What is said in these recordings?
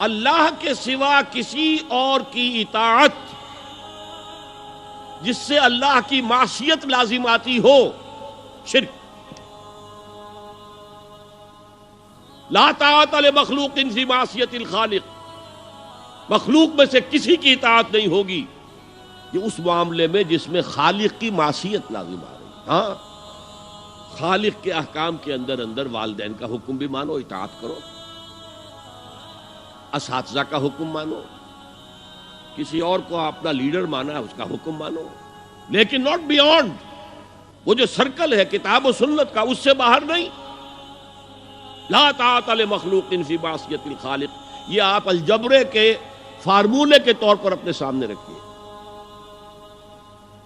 اللہ کے سوا کسی اور کی اطاعت جس سے اللہ کی معصیت لازم آتی ہو، شرک۔ لا طاعت لمخلوق فی معصیت الخالق، مخلوق میں سے کسی کی اطاعت نہیں ہوگی یہ اس معاملے میں جس میں خالق کی معصیت لازم آ رہی۔ ہاں، خالق کے احکام کے اندر والدین کا حکم بھی مانو، اطاعت کرو، اساتذہ کا حکم مانو، کسی اور کو اپنا لیڈر مانا ہے اس کا حکم مانو، لیکن ناٹ بیونڈ، وہ جو سرکل ہے کتاب و سنت کا اس سے باہر نہیں۔ لا طاعت لمخلوق فی معصیت الخالق، یہ آپ الجبرے کے فارمولے کے طور پر اپنے سامنے رکھیے،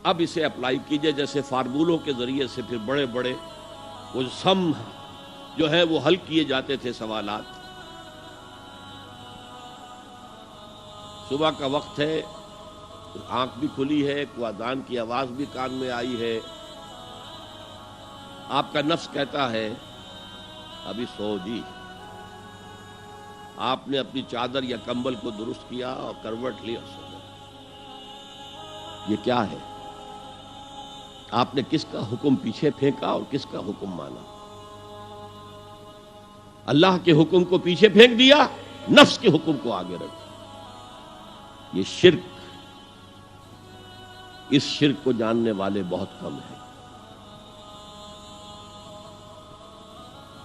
اب اسے اپلائی کیجئے جیسے فارمولوں کے ذریعے سے پھر بڑے بڑے وہ سم جو ہے وہ حل کیے جاتے تھے سوالات۔ صبح کا وقت ہے، آنکھ بھی کھلی ہے، کوئی اذان کی آواز بھی کان میں آئی ہے، آپ کا نفس کہتا ہے ابھی سو جی، آپ نے اپنی چادر یا کمبل کو درست کیا اور کروٹ لی اور سو گئے۔ یہ کیا ہے؟ آپ نے کس کا حکم پیچھے پھینکا اور کس کا حکم مانا؟ اللہ کے حکم کو پیچھے پھینک دیا، نفس کے حکم کو آگے رکھ۔ یہ شرک، اس شرک کو جاننے والے بہت کم ہیں۔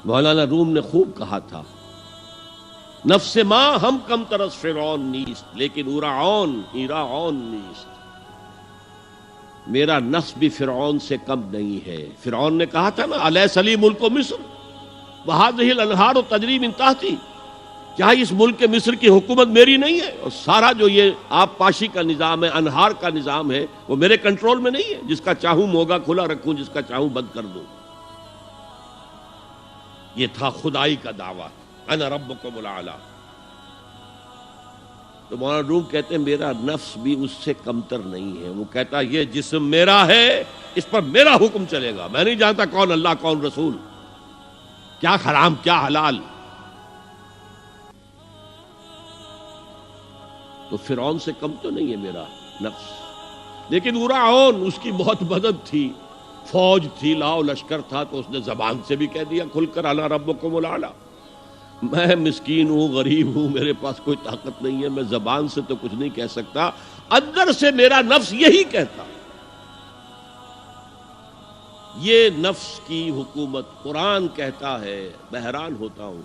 مولانا روم نے خوب کہا تھا، نفس ما ہم کم ترس فرعون نیست لیکن ایراعون نیست، میرا نفس بھی فرعون سے کم نہیں ہے۔ فرعون نے کہا تھا نا الیس لی ملک مصر وہذہ الانہار تجری من تحتی، کیا اس ملک مصر کی حکومت میری نہیں ہے؟ اور سارا جو یہ آب پاشی کا نظام ہے، انہار کا نظام ہے، وہ میرے کنٹرول میں نہیں ہے؟ جس کا چاہوں موگا کھلا رکھوں، جس کا چاہوں بند کر دوں۔ یہ تھا خدائی کا دعویٰ، انا ربکم الاعلی۔ تو مولانا روم کہتے ہیں میرا نفس بھی اس سے کمتر نہیں ہے، وہ کہتا یہ جسم میرا ہے، اس پر میرا حکم چلے گا، میں نہیں جانتا کون اللہ کون رسول، کیا حرام کیا حلال۔ تو فرعون سے کم تو نہیں ہے میرا نفس، لیکن ایراعون اس کی بہت مدد تھی، فوج تھی، لاؤ لشکر تھا، تو اس نے زبان سے بھی کہہ دیا کھل کر انا ربکم الاعلی۔ میں مسکین ہوں، غریب ہوں، میرے پاس کوئی طاقت نہیں ہے، میں زبان سے تو کچھ نہیں کہہ سکتا، اندر سے میرا نفس یہی کہتا۔ یہ نفس کی حکومت قرآن کہتا ہے، میں حیران ہوتا ہوں،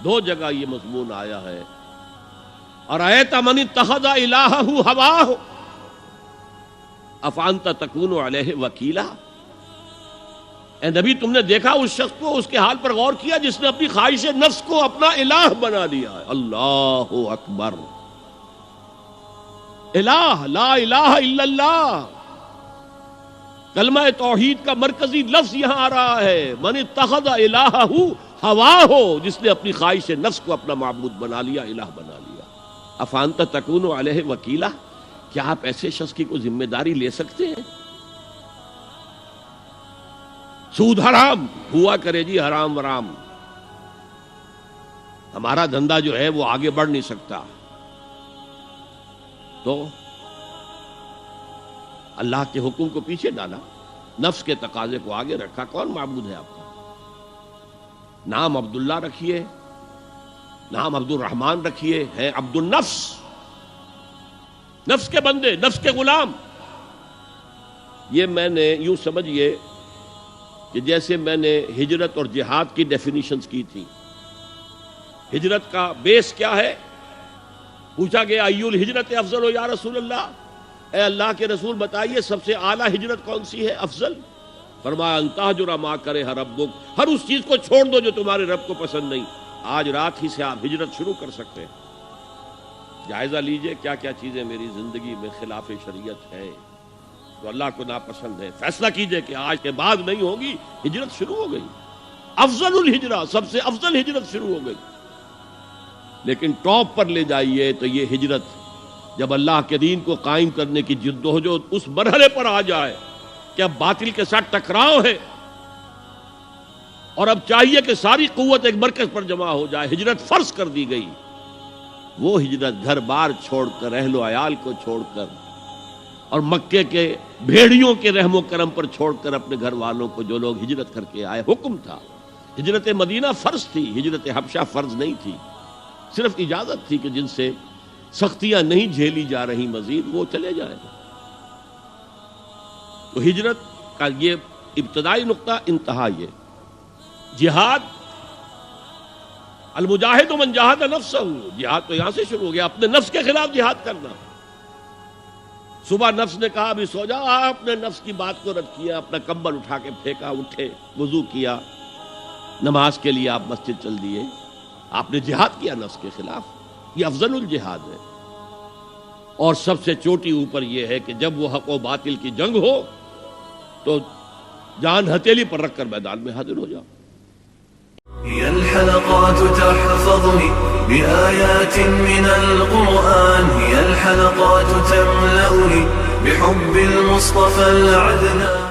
دو جگہ یہ مضمون آیا ہے، ارأیت من اتخذ الہہ ہواہ افانت تکون علیہ وکیلا، اے نبی تم نے دیکھا اس شخص کو، اس کے حال پر غور کیا جس نے اپنی خواہش نفس کو اپنا الہ بنا لیا ہے۔ اللہ اکبر، الہ، لا الہ الا اللہ، کلمہ توحید کا مرکزی لفظ یہاں آ رہا ہے، من اتخذ الہہ ہواہ، جس نے اپنی خواہش نفس کو اپنا معبود بنا لیا، الہ بنا لیا۔ افانت تکون علیہ وکیلا، کیا آپ ایسے شخص کی کوئی ذمہ داری لے سکتے ہیں؟ سود حرام ہوا کرے جی، حرام ورام، ہمارا دھندا جو ہے وہ آگے بڑھ نہیں سکتا، تو اللہ کے حکم کو پیچھے ڈالا، نفس کے تقاضے کو آگے رکھا۔ کون معبود ہے آپ کا؟ نام عبداللہ رکھیے، نام عبد الرحمن رکھیے، ہے عبد النفس، نفس کے بندے، نفس کے غلام۔ یہ میں نے یوں سمجھئے کہ جیسے میں نے ہجرت اور جہاد کی ڈیفینیشنز کی تھی، ہجرت کا بیس کیا ہے؟ پوچھا گیا ایو الہجرت افضل ہو یا رسول اللہ، اے اللہ کے رسول بتائیے سب سے اعلیٰ ہجرت کون سی ہے، افضل؟ فرمایا ان تہجر ما کرہ ربک، ہر اس چیز کو چھوڑ دو جو تمہارے رب کو پسند نہیں۔ آج رات ہی سے آپ ہجرت شروع کر سکتے ہیں، جائزہ لیجئے کیا کیا چیزیں میری زندگی میں خلاف شریعت ہے، تو اللہ کو ناپسند ہے، فیصلہ کیجئے کہ آج کے بعد نہیں ہوگی، ہجرت شروع ہو گئی، افضل الہجرہ، سب سے افضل ہجرت شروع ہو گئی۔ لیکن ٹاپ پر لے جائیے تو یہ ہجرت جب اللہ کے دین کو قائم کرنے کی جدوجہد اس مرحلے پر آ جائے کہ اب باطل کے ساتھ ٹکراؤ ہے اور اب چاہیے کہ ساری قوت ایک مرکز پر جمع ہو جائے، ہجرت فرض کر دی گئی، وہ ہجرت گھر بار چھوڑ کر، اہل و عیال کو چھوڑ کر، اور مکے کے بھیڑیوں کے رحم و کرم پر چھوڑ کر اپنے گھر والوں کو جو لوگ ہجرت کر کے آئے، حکم تھا۔ ہجرت مدینہ فرض تھی، ہجرت حبشہ فرض نہیں تھی، صرف اجازت تھی کہ جن سے سختیاں نہیں جھیلی جا رہی مزید وہ چلے جائیں۔ تو ہجرت کا یہ ابتدائی نقطہ، انتہا یہ جہاد، المجاہد من جاہد نفسہ، جہاد تو یہاں سے شروع ہو گیا، اپنے نفس کے خلاف جہاد کرنا۔ صبح نفس نے کہا ابھی سو جا، آپ نے نفس کی بات کو رد کیا، اپنا کمبل اٹھا کے پھینکا، اٹھے، وضو کیا، نماز کے لیے آپ مسجد چل دیے، آپ نے جہاد کیا نفس کے خلاف۔ یہ افضل الجہاد ہے، اور سب سے چوٹی اوپر یہ ہے کہ جب وہ حق و باطل کی جنگ ہو تو جان ہتھیلی پر رکھ کر میدان میں حاضر ہو جاؤ۔ هي الحلقات تحفظني بآيات من القرآن، هي الحلقات تملأني بحب المصطفى العدنان.